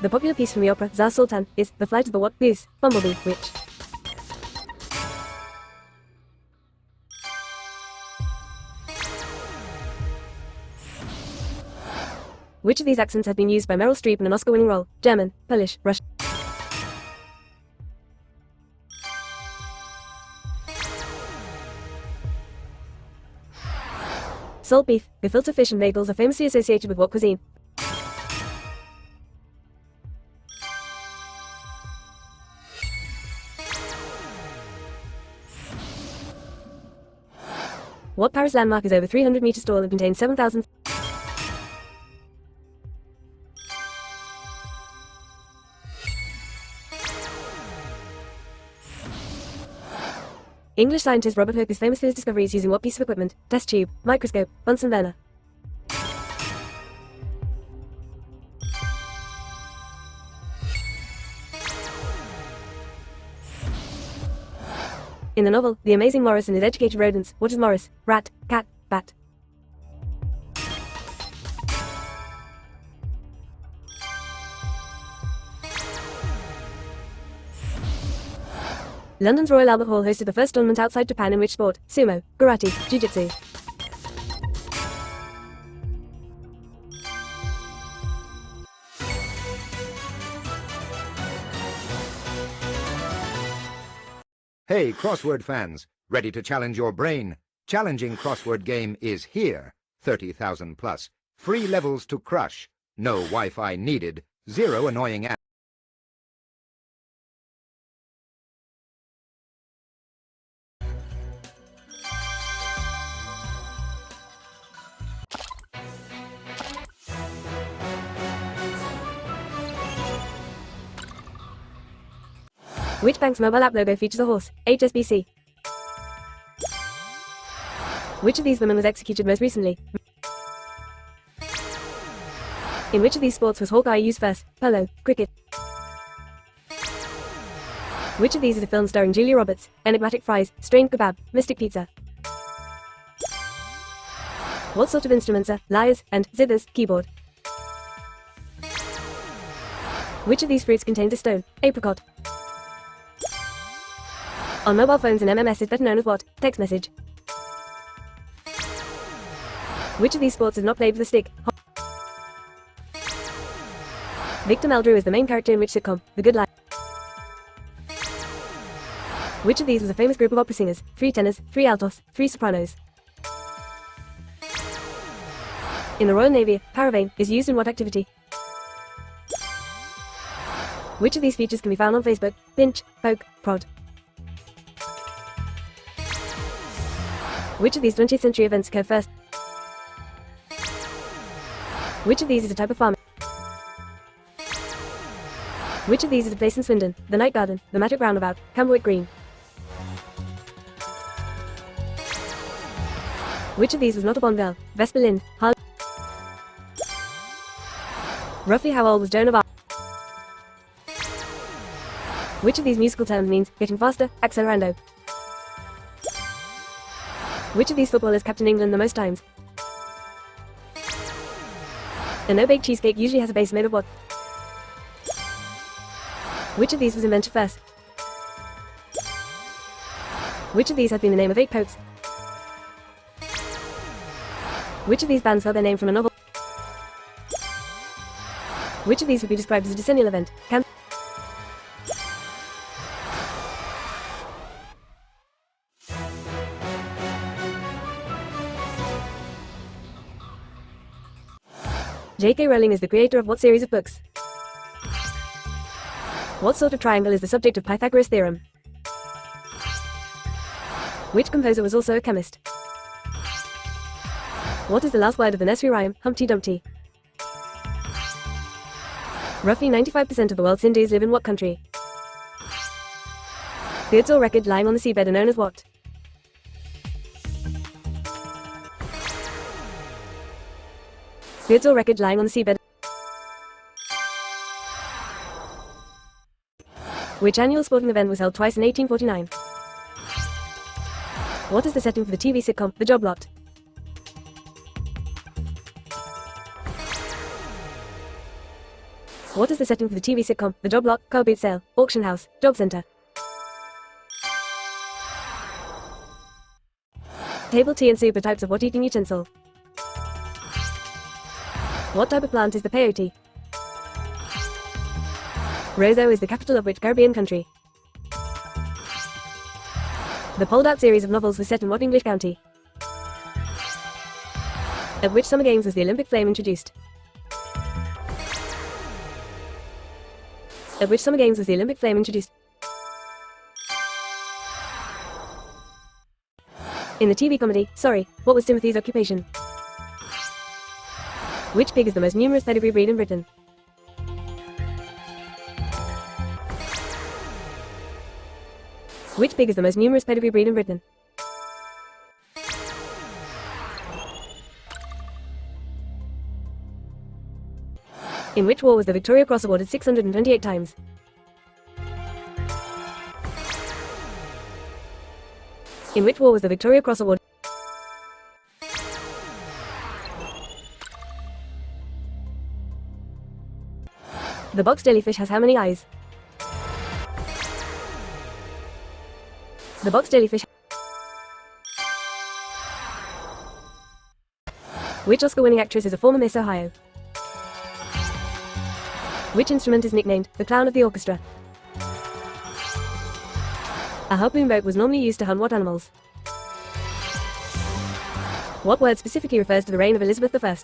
The popular piece from the opera Tsar Sultan is The Flight of the What Goose, Bumblebee, Which of these accents have been used by Meryl Streep in an Oscar-winning role? German, Polish, Russian. Salt beef, gefilte fish and bagels are famously associated with what cuisine? What Paris landmark is over 300 meters tall and contains 7,000? English scientist Robert Hooke is famous for his discoveries using what piece of equipment? Test tube, microscope, Bunsen burner. In the novel, The Amazing Morris and His Educated Rodents, what is Morris? Rat, cat, bat. London's Royal Albert Hall hosted the first tournament outside Japan in which sport? Sumo, karate, jiu-jitsu. Hey, crossword fans, ready to challenge your brain? Challenging crossword game is here. 30,000 plus. Free levels to crush. No Wi-Fi needed. Zero annoying apps. Which bank's mobile app logo features a horse? HSBC. Which of these women was executed most recently? In which of these sports was Hawkeye used first? Polo, cricket. Which of these is a film starring Julia Roberts? Enigmatic Fries, Strained Kebab, Mystic Pizza. What sort of instruments are lyres and zithers, keyboard? Which of these fruits contains a stone? Apricot. On mobile phones, an MMS is better known as what? Text message. Which of these sports is not played with a stick? Victor Meldrew is the main character in which sitcom? The Good Life. Which of these was a famous group of opera singers? 3 tenors, 3 altos, 3 sopranos. In the Royal Navy, paravane is used in what activity? Which of these features can be found on Facebook? Pinch, poke, prod. Which of these 20th century events occurred first? Which of these is a type of farming? Which of these is a place in Swindon? The Night Garden, the Magic Roundabout, Camberwick Green. Which of these was not a Bond girl? Vesper Lind, Harley. Roughly how old was Joan of Arc? Which of these musical terms means getting faster, accelerando? Which of these footballers captained England the most times? A no-bake cheesecake usually has a base made of what? Which of these was invented first? Which of these has been the name of 8 popes? Which of these bands got their name from a novel? Which of these would be described as a decennial event? J.K. Rowling is the creator of what series of books? What sort of triangle is the subject of Pythagoras' theorem? Which composer was also a chemist? What is the last word of the nursery rhyme, Humpty Dumpty? Roughly 95% of the world's Hindus live in what country? Goods or record lying on the seabed are known as what? Goods or record lying on the seabed. Which annual sporting event was held twice in 1849? What is the setting for the TV sitcom, The Job Lot? What is the setting for the TV sitcom The Job Lot, Car Boot Sale, Auction House, Job Center? Table, tea and soup are types of what eating utensil? What type of plant is the peyote? Roseau is the capital of which Caribbean country? The Pulled Out series of novels was set in what English county? At which Summer Games was the Olympic flame introduced? At which Summer Games was the Olympic flame introduced? In the TV comedy, Sorry, what was Timothy's occupation? Which pig is the most numerous pedigree breed in Britain? Which pig is the most numerous pedigree breed in Britain? In which war was the Victoria Cross awarded 628 times? In which war was the Victoria Cross awarded? The box jellyfish has how many eyes? The box jellyfish. Which Oscar-winning actress is a former Miss Ohio? Which instrument is nicknamed the clown of the orchestra? A harpoon boat was normally used to hunt what animals? What word specifically refers to the reign of Elizabeth I?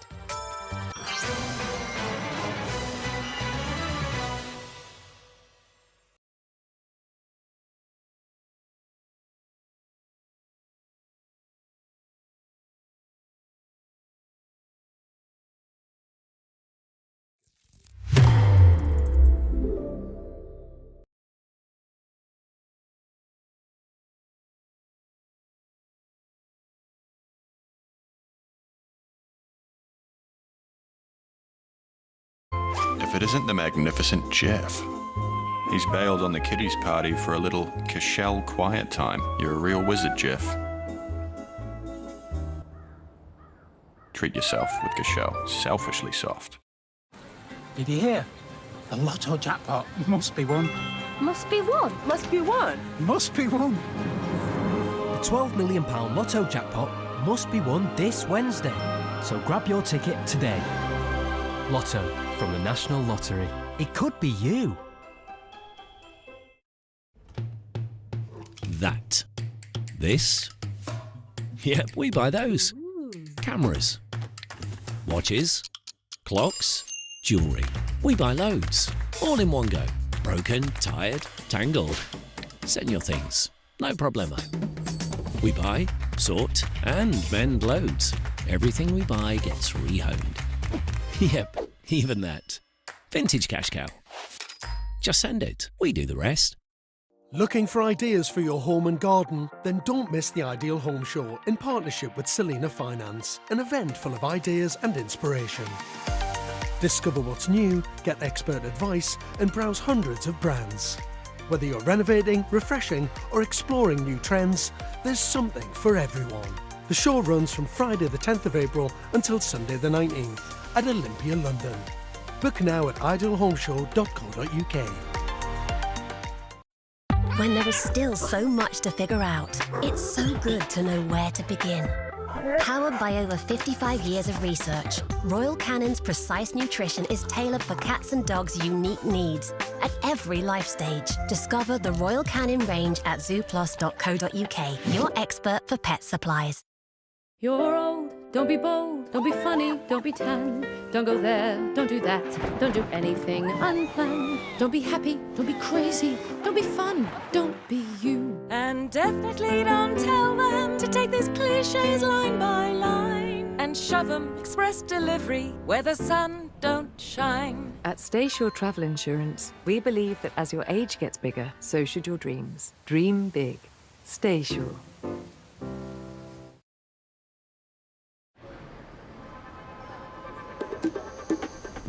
If it isn't the magnificent Jeff. He's bailed on the kiddies party for a little Cashel quiet time. You're a real wizard, Jeff. Treat yourself with Cashel. Selfishly soft. Did you hear? The lotto jackpot must be won. Must be won. Must be won. Must be won. The £12 million lotto jackpot must be won this Wednesday. So grab your ticket today. Lotto from the National Lottery. It could be you. That. This. Yep, we buy those. Cameras. Watches. Clocks. Jewellery. We buy loads. All in one go. Broken, tired, tangled. Send your things. No problemo. We buy, sort and mend loads. Everything we buy gets rehomed. Yep, even that. Vintage Cash Cow. Just send it. We do the rest. Looking for ideas for your home and garden? Then don't miss the Ideal Home Show in partnership with Selena Finance, an event full of ideas and inspiration. Discover what's new, get expert advice, and browse hundreds of brands. Whether you're renovating, refreshing, or exploring new trends, there's something for everyone. The show runs from Friday the 10th of April until Sunday the 19th at Olympia, London. Book now at idealhomeshow.co.uk. When there is still so much to figure out, it's so good to know where to begin. Powered by over 55 years of research, Royal Canon's precise nutrition is tailored for cats and dogs' unique needs at every life stage. Discover the Royal Canon range at zooplus.co.uk, your expert for pet supplies. You're old, don't be bold, don't be funny, don't be tan. Don't go there, don't do that, don't do anything unplanned. Don't be happy, don't be crazy, don't be fun, don't be you. And definitely don't tell them to take these cliches line by line and shove them express delivery where the sun don't shine. At Staysure Travel Insurance, we believe that as your age gets bigger, so should your dreams. Dream big. Staysure.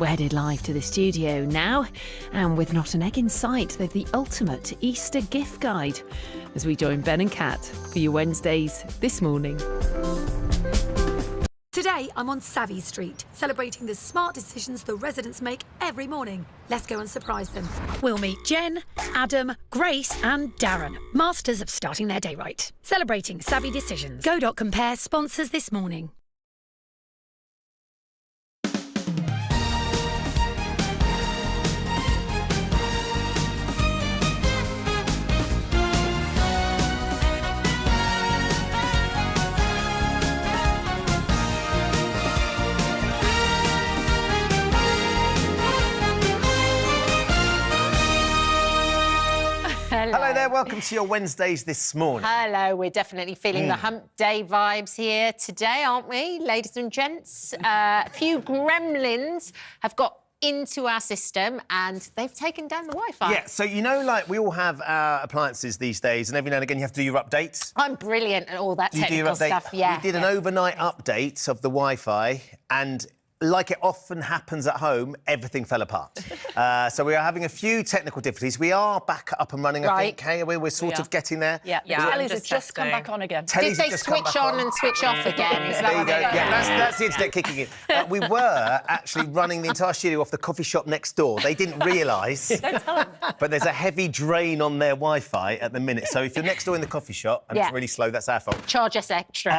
Wedded live to the studio now, and with not an egg in sight, they're the ultimate Easter gift guide as we join Ben and Kat for your Wednesdays this morning. Today, I'm on Savvy Street, celebrating the smart decisions the residents make every morning. Let's go and surprise them. We'll meet Jen, Adam, Grace and Darren, masters of starting their day right. Celebrating savvy decisions. Go.compare sponsors this morning. Hello there, welcome to your Wednesdays this morning. Hello, we're definitely feeling the hump day vibes here today, aren't we, ladies and gents? A few gremlins have got into our system and they've taken down the Wi-Fi. Yeah, so you know, like, we all have our appliances these days and every now and again you have to do your updates. I'm brilliant at all that Do you do your technical update? stuff, yeah. We did an overnight update of the Wi-Fi and like it often happens at home, everything fell apart. So we are having a few technical difficulties. We are back up and running, I think, hey? We're sort of getting there. Yeah, Telly's have just come back on again. Did they switch on and switch off again? Is that There you what go. they got? Yeah, that's the internet kicking in. We were actually running the entire studio off the coffee shop next door. They didn't realise. But there's a heavy drain on their Wi-Fi at the minute. So if you're next door in the coffee shop and it's really slow, that's our fault. Charge us extra.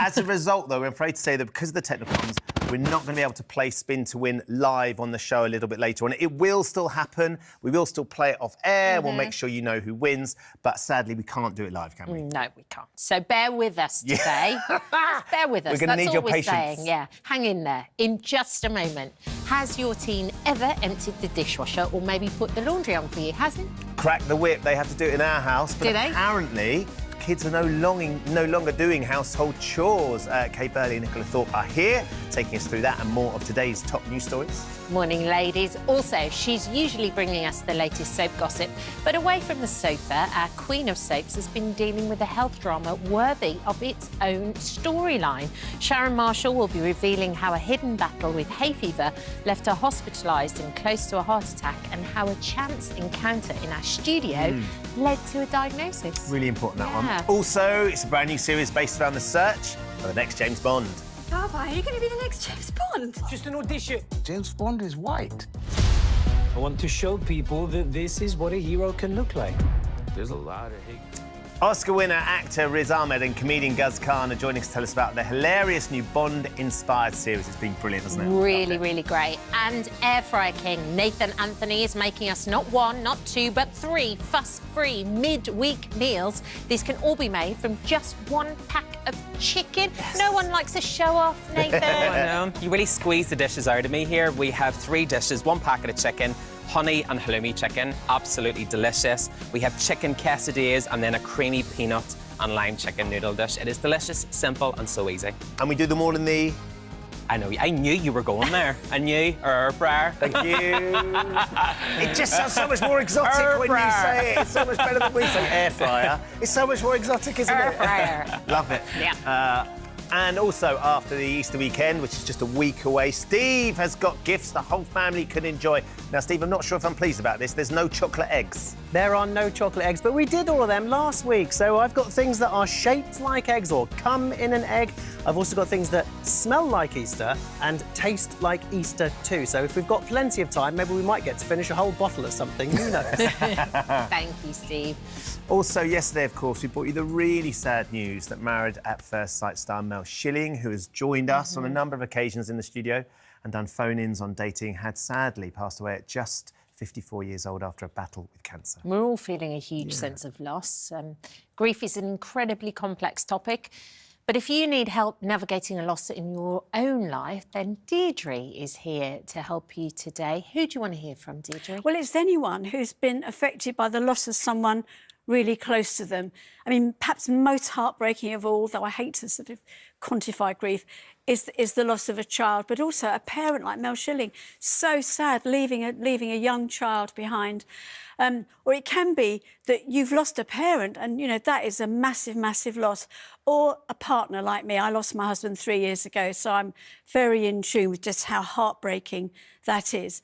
As a result, though, we're afraid to say that because of the technical problems, we're not going to be able to play Spin to Win live on the show a little bit later on. It will still happen. We will still play it off air. We'll make sure you know who wins. But sadly, we can't do it live, can we? No, we can't. So bear with us today. Just bear with us. We're gonna That's need all your we're patience. saying. Yeah, hang in there. In just a moment. Has your teen ever emptied the dishwasher or maybe put the laundry on for you? Has it? Crack the whip. They have to do it in our house. But Do they? apparently, kids are no longer doing household chores. Kate Burley and Nicola Thorpe are here, taking us through that and more of today's top news stories. Morning, ladies. Also, she's usually bringing us the latest soap gossip, but away from the sofa, our queen of soaps has been dealing with a health drama worthy of its own storyline. Sharon Marshall will be revealing how a hidden battle with hay fever left her hospitalised and close to a heart attack, and how a chance encounter in our studio led to a diagnosis. Really important, that Yeah. one. Also, it's a brand new series based around the search for the next James Bond. Papa, are you going to be the next James Bond? Just an audition. James Bond is white. I want to show people that this is what a hero can look like. There's a lot of hate. Oscar winner actor Riz Ahmed and comedian Guz Khan are joining us to tell us about the hilarious new Bond-inspired series. It's been brilliant, hasn't it? Really, really great. And Air Fryer King Nathan Anthony is making us not one, not two, but 3 fuss-free mid-week meals. These can all be made from just 1 pack of chicken. No one likes to show off, Nathan. I know. You really squeeze the dishes out of me here. We have 3 dishes, 1 packet of chicken, honey and halloumi chicken, absolutely delicious. We have chicken quesadillas and then a creamy peanut and lime chicken noodle dish. It is delicious, simple and so easy. And we do them all in the... I know, I knew you were going there. I knew, air fryer. Thank you. It just sounds so much more exotic when you say it. It's so much better than we say air fryer. It's so much more exotic, isn't Air it? fryer. Love it. Yeah. And also, after the Easter weekend, which is just a week away, Steve has got gifts the whole family can enjoy. Now, Steve, I'm not sure if I'm pleased about this. There's no chocolate eggs. There are no chocolate eggs, but we did all of them last week. So I've got things that are shaped like eggs or come in an egg. I've also got things that smell like Easter and taste like Easter too. So if we've got plenty of time, maybe we might get to finish a whole bottle of something. Who knows? Thank you, Steve. Also, yesterday, of course, we brought you the really sad news that Married at First Sight star Mel Schilling, who has joined us on a number of occasions in the studio and done phone-ins on dating, had sadly passed away at just 54 years old after a battle with cancer. We're all feeling a huge sense of loss. Grief is an incredibly complex topic. But if you need help navigating a loss in your own life, then Deirdre is here to help you today. Who do you want to hear from, Deirdre? Well, it's anyone who's been affected by the loss of someone really close to them. I mean, perhaps most heartbreaking of all, though I hate to sort of quantify grief, is the loss of a child, but also a parent like Mel Schilling. So sad, leaving a young child behind. Or it can be that you've lost a parent and, you know, that is a massive, massive loss. Or a partner like me. I lost my husband 3 years ago, so I'm very in tune with just how heartbreaking that is.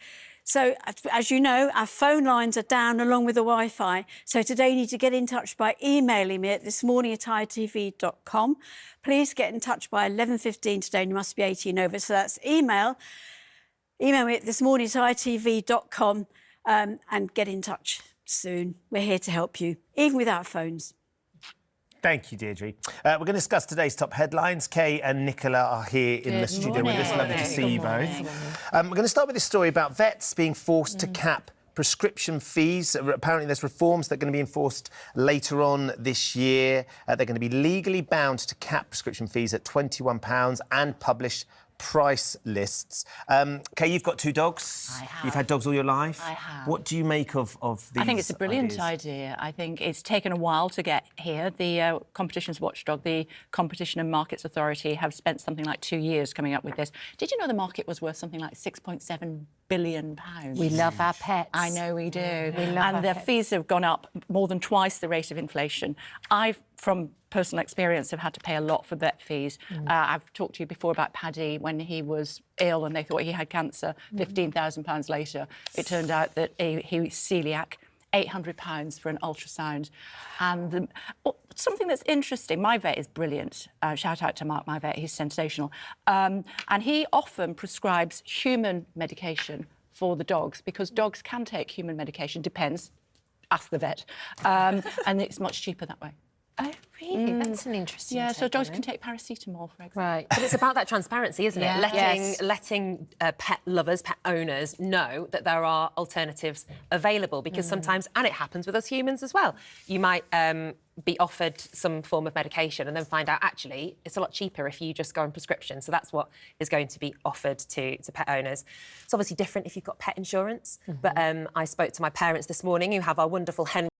So, as you know, our phone lines are down along with the Wi-Fi. So today you need to get in touch by emailing me at thismorning@itv.com. Please get in touch by 11:15 today, and you must be 18 over. So that's email me at thismorning@itv.com and get in touch soon. We're here to help you, even without phones. Thank you, Deirdre. We're going to discuss today's top headlines. Kay and Nicola are here in the studio with us. Lovely to see you both. We're going to start with this story about vets being forced to cap prescription fees. Apparently, there's reforms that are going to be enforced later on this year. They're going to be legally bound to cap prescription fees at £21 and publish price lists. Kay, you've got 2 dogs. I have. You've had dogs all your life. I have. What do you make of these I think it's a brilliant ideas? idea. I think it's taken a while to get here. The Competitions Watchdog, the Competition and Markets Authority, have spent something like 2 years coming up with this. Did you know the market was worth something like £6.7 billion? We love our pets. I know we do. We love and our their pets. fees have gone up more than twice the rate of inflation. I've, from personal experience, have had to pay a lot for vet fees. I've talked to you before about Paddy when he was ill and they thought he had cancer. £15,000 later, it turned out that he was celiac. £800 for an ultrasound. And something that's interesting, my vet is brilliant. Shout out to Mark, my vet, he's sensational. And he often prescribes human medication for the dogs because dogs can take human medication, depends, ask the vet. And it's much cheaper that way. Oh, really? That's an interesting Yeah, so take dogs on can it. take paracetamol, for example. Right. But it's about that transparency, isn't it? Letting pet lovers, pet owners know that there are alternatives available because sometimes, and it happens with us humans as well, you might be offered some form of medication and then find out, actually, it's a lot cheaper if you just go on prescription. So that's what is going to be offered to pet owners. It's obviously different if you've got pet insurance, but I spoke to my parents this morning who have our wonderful Henry